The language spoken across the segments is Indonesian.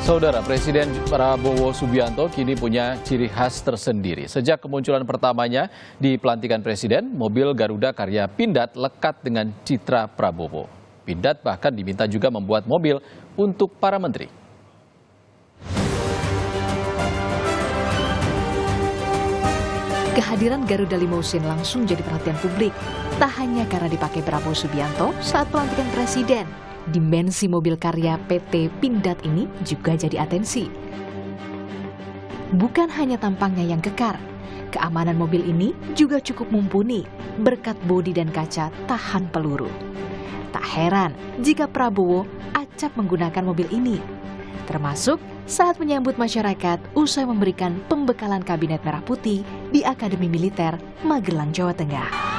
Saudara, Presiden Prabowo Subianto kini punya ciri khas tersendiri. Sejak kemunculan pertamanya di pelantikan Presiden, mobil Garuda karya Pindad lekat dengan citra Prabowo. Pindad bahkan diminta juga membuat mobil untuk para menteri. Kehadiran Garuda Limousine langsung jadi perhatian publik. Tak hanya karena dipakai Prabowo Subianto saat pelantikan Presiden, dimensi mobil karya PT Pindad ini juga jadi atensi. Bukan hanya tampangnya yang kekar, keamanan mobil ini juga cukup mumpuni berkat bodi dan kaca tahan peluru. Tak heran jika Prabowo acap menggunakan mobil ini, termasuk saat menyambut masyarakat usai memberikan pembekalan Kabinet Merah Putih di Akademi Militer Magelang, Jawa Tengah.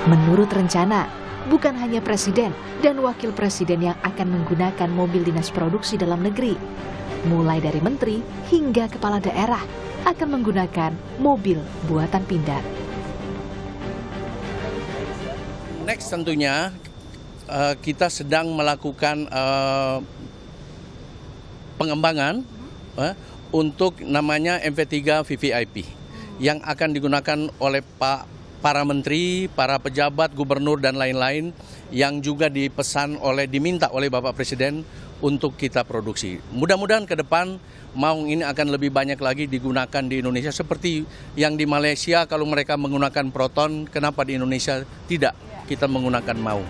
Menurut rencana, bukan hanya Presiden dan Wakil Presiden yang akan menggunakan mobil dinas produksi dalam negeri. Mulai dari menteri hingga kepala daerah akan menggunakan mobil buatan Pindad. Next tentunya kita sedang melakukan pengembangan untuk namanya MV3 VVIP yang akan digunakan oleh para menteri, para pejabat, gubernur dan lain-lain yang juga diminta oleh Bapak Presiden untuk kita produksi. Mudah-mudahan ke depan maung ini akan lebih banyak lagi digunakan di Indonesia seperti yang di Malaysia kalau mereka menggunakan Proton, kenapa di Indonesia tidak kita menggunakan maung?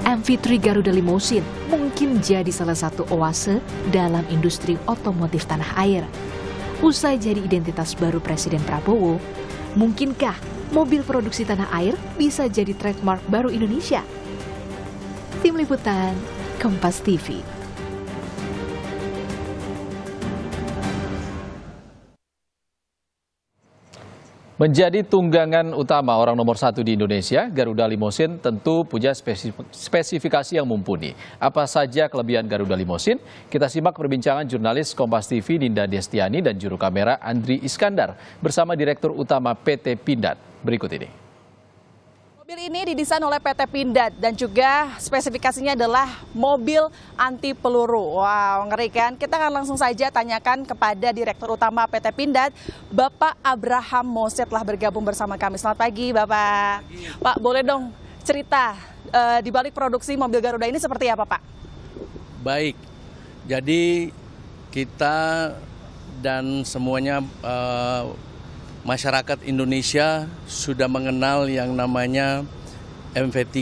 MV3 Garuda Limousine mungkin jadi salah satu oase dalam industri otomotif tanah air. Usai jadi identitas baru Presiden Prabowo, mungkinkah mobil produksi tanah air bisa jadi trademark baru Indonesia? Tim Liputan, Kompas TV. Menjadi tunggangan utama orang nomor 1 di Indonesia, Garuda Limousine tentu punya spesifikasi yang mumpuni. Apa saja kelebihan Garuda Limousine? Kita simak perbincangan jurnalis Kompas TV Ninda Destiani dan juru kamera Andri Iskandar bersama Direktur Utama PT Pindad. Berikut ini. Mobil ini didesain oleh PT Pindad dan juga spesifikasinya adalah mobil anti peluru. Wow, ngeri kan? Kita akan langsung saja tanyakan kepada Direktur Utama PT Pindad, Bapak Abraham Mose telah bergabung bersama kami. Selamat pagi, Bapak. Pak, boleh dong cerita di balik produksi mobil Garuda ini seperti apa, Pak? Baik, jadi kita dan semuanya masyarakat Indonesia sudah mengenal yang namanya MV3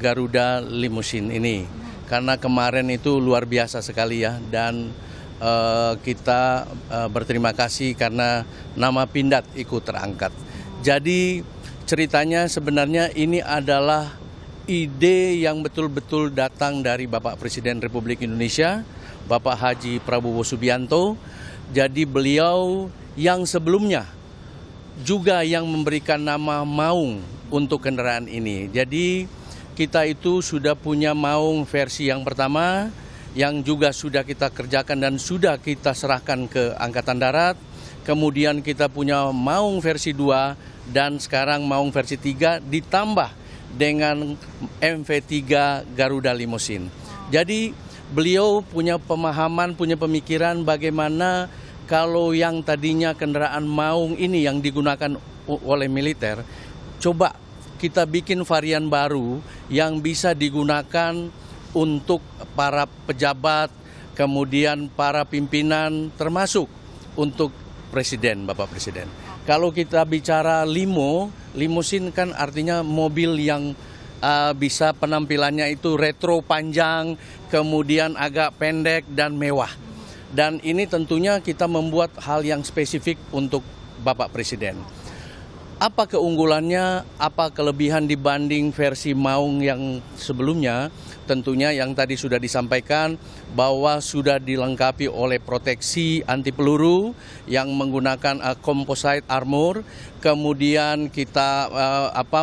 Garuda Limousine ini. Karena kemarin itu luar biasa sekali ya, dan kita berterima kasih karena nama Pindad ikut terangkat. Jadi ceritanya sebenarnya ini adalah ide yang betul-betul datang dari Bapak Presiden Republik Indonesia, Bapak Haji Prabowo Subianto. Jadi beliau yang sebelumnya juga yang memberikan nama maung untuk kendaraan ini. Jadi kita itu sudah punya maung versi yang pertama yang juga sudah kita kerjakan dan sudah kita serahkan ke Angkatan Darat. Kemudian kita punya maung versi 2 dan sekarang maung versi 3 ditambah dengan MV3 Garuda Limousine. Jadi beliau punya pemahaman, punya pemikiran bagaimana kalau yang tadinya kendaraan maung ini yang digunakan oleh militer, coba kita bikin varian baru yang bisa digunakan untuk para pejabat, kemudian para pimpinan, termasuk untuk Presiden, Bapak Presiden. Kalau kita bicara limousine kan artinya mobil yang bisa penampilannya itu retro panjang, kemudian agak pendek dan mewah. Dan ini tentunya kita membuat hal yang spesifik untuk Bapak Presiden. Apa keunggulannya, apa kelebihan dibanding versi maung yang sebelumnya? Tentunya yang tadi sudah disampaikan bahwa sudah dilengkapi oleh proteksi anti peluru yang menggunakan composite armor. Kemudian kita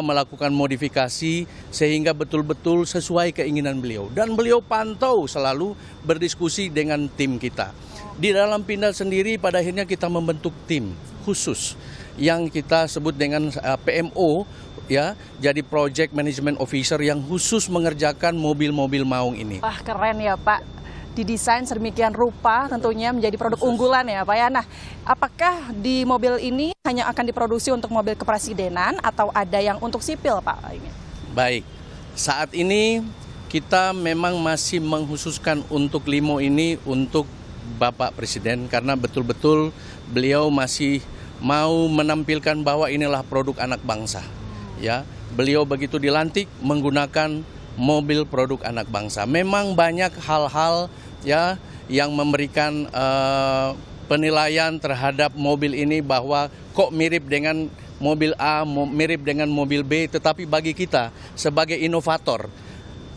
melakukan modifikasi sehingga betul-betul sesuai keinginan beliau. Dan beliau pantau selalu berdiskusi dengan tim kita. Di dalam Pindad sendiri pada akhirnya kita membentuk tim khusus yang kita sebut dengan PMO, ya, jadi Project Management Officer yang khusus mengerjakan mobil-mobil maung ini. Wah, keren ya Pak. Didesain sedemikian rupa tentunya menjadi produk unggulan ya Pak ya. Nah, apakah di mobil ini hanya akan diproduksi untuk mobil kepresidenan atau ada yang untuk sipil Pak? Baik, saat ini kita memang masih mengkhususkan untuk limo ini untuk Bapak Presiden karena betul-betul beliau masih mau menampilkan bahwa inilah produk anak bangsa. Ya, beliau begitu dilantik menggunakan mobil produk anak bangsa. Memang banyak hal-hal ya yang memberikan penilaian terhadap mobil ini bahwa kok mirip dengan mobil A, mirip dengan mobil B, tetapi bagi kita sebagai inovator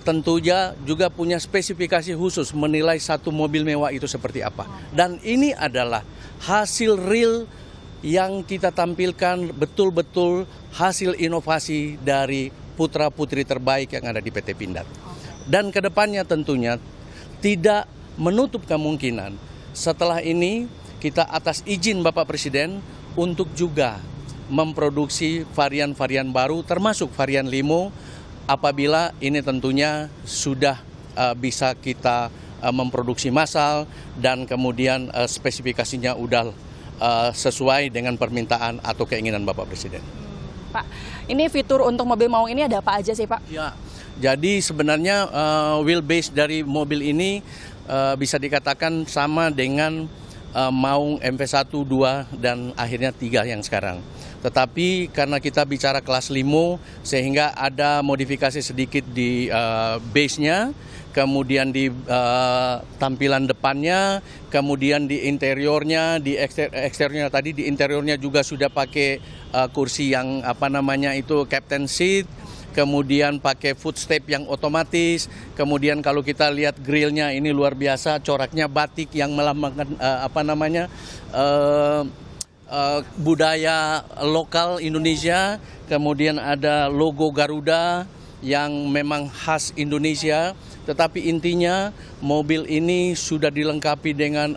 tentunya juga punya spesifikasi khusus menilai satu mobil mewah itu seperti apa. Dan ini adalah hasil real yang kita tampilkan, betul-betul hasil inovasi dari putra-putri terbaik yang ada di PT Pindad. Dan kedepannya tentunya tidak menutup kemungkinan setelah ini kita atas izin Bapak Presiden untuk juga memproduksi varian-varian baru termasuk varian limo apabila ini tentunya sudah bisa kita memproduksi massal dan kemudian spesifikasinya udah sesuai dengan permintaan atau keinginan Bapak Presiden. Pak, ini fitur untuk mobil maung ini ada apa aja sih Pak? Ya, jadi sebenarnya wheelbase dari mobil ini bisa dikatakan sama dengan maung MV1, 2, dan akhirnya 3 yang sekarang. Tetapi karena kita bicara kelas limo sehingga ada modifikasi sedikit di base-nya, kemudian di tampilan depannya, kemudian di interiornya, di eksteriornya tadi di interiornya juga sudah pakai kursi yang captain seat, kemudian pakai footstep yang otomatis, kemudian kalau kita lihat grillnya ini luar biasa, coraknya batik yang melambangkan budaya lokal Indonesia, kemudian ada logo Garuda yang memang khas Indonesia, tetapi intinya mobil ini sudah dilengkapi dengan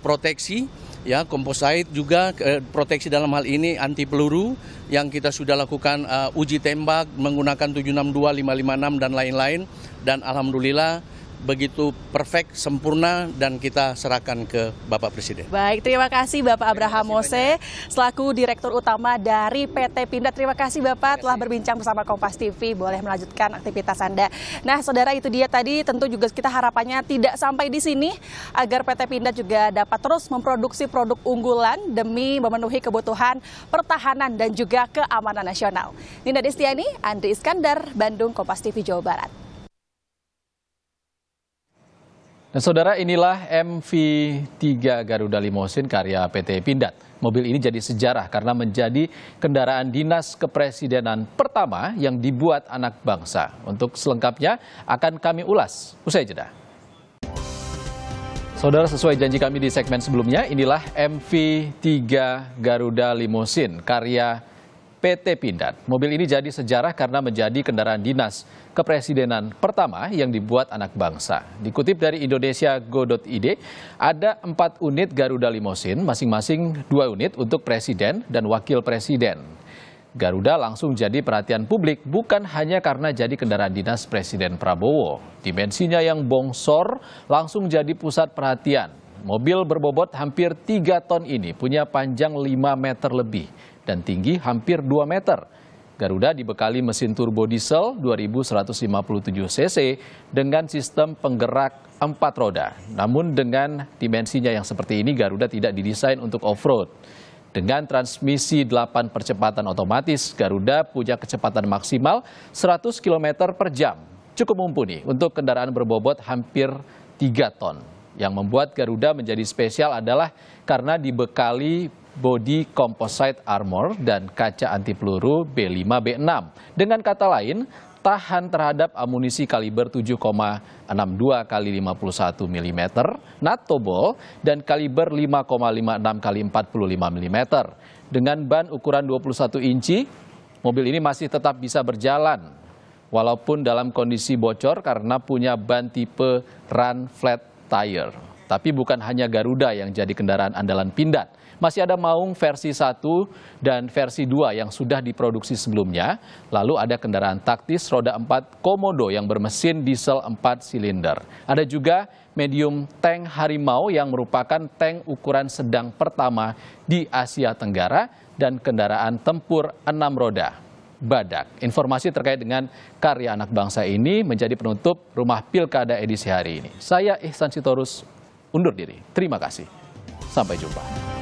proteksi, ya, composite juga, proteksi dalam hal ini anti peluru yang kita sudah lakukan uji tembak menggunakan 762, 556 dan lain-lain, dan alhamdulillah begitu perfect, sempurna, dan kita serahkan ke Bapak Presiden. Baik, terima kasih Bapak Abraham Mose selaku Direktur Utama dari PT Pindad. Terima kasih Bapak telah berbincang bersama Kompas TV. Boleh melanjutkan aktivitas Anda. Nah, saudara, itu dia tadi, tentu juga kita harapannya tidak sampai di sini agar PT Pindad juga dapat terus memproduksi produk unggulan demi memenuhi kebutuhan pertahanan dan juga keamanan nasional. Ninda Destiani, Andri Iskandar, Bandung, Kompas TV, Jawa Barat. Nah, saudara, inilah MV3 Garuda Limousine karya PT Pindad. Mobil ini jadi sejarah karena menjadi kendaraan dinas kepresidenan pertama yang dibuat anak bangsa. Untuk selengkapnya akan kami ulas usai jeda. Saudara, sesuai janji kami di segmen sebelumnya, inilah MV3 Garuda Limousine karya PT Pindad. Mobil ini jadi sejarah karena menjadi kendaraan dinas kepresidenan pertama yang dibuat anak bangsa. Dikutip dari indonesiago.id, ada 4 unit Garuda Limousine, masing-masing 2 unit untuk presiden dan wakil presiden. Garuda langsung jadi perhatian publik bukan hanya karena jadi kendaraan dinas Presiden Prabowo. Dimensinya yang bongsor langsung jadi pusat perhatian. Mobil berbobot hampir 3 ton ini punya panjang 5 meter lebih dan tinggi hampir 2 meter. Garuda dibekali mesin turbo diesel 2157 cc dengan sistem penggerak 4 roda. Namun dengan dimensinya yang seperti ini, Garuda tidak didesain untuk off-road. Dengan transmisi 8 percepatan otomatis, Garuda punya kecepatan maksimal 100 km per jam. Cukup mumpuni untuk kendaraan berbobot hampir 3 ton. Yang membuat Garuda menjadi spesial adalah karena dibekali bodi composite armor dan kaca anti peluru B5-B6. Dengan kata lain, tahan terhadap amunisi kaliber 7,62 x 51 mm, NATO ball, dan kaliber 5,56 x 45 mm. Dengan ban ukuran 21 inci, mobil ini masih tetap bisa berjalan, walaupun dalam kondisi bocor karena punya ban tipe run flat tire. Tapi bukan hanya Garuda yang jadi kendaraan andalan Pindad. Masih ada Maung versi 1 dan versi 2 yang sudah diproduksi sebelumnya. Lalu ada kendaraan taktis roda 4 Komodo yang bermesin diesel 4 silinder. Ada juga medium tank Harimau yang merupakan tank ukuran sedang pertama di Asia Tenggara dan kendaraan tempur 6 roda Badak. Informasi terkait dengan karya anak bangsa ini menjadi penutup Rumah Pilkada edisi hari ini. Saya Ihsan Sitorus undur diri. Terima kasih. Sampai jumpa.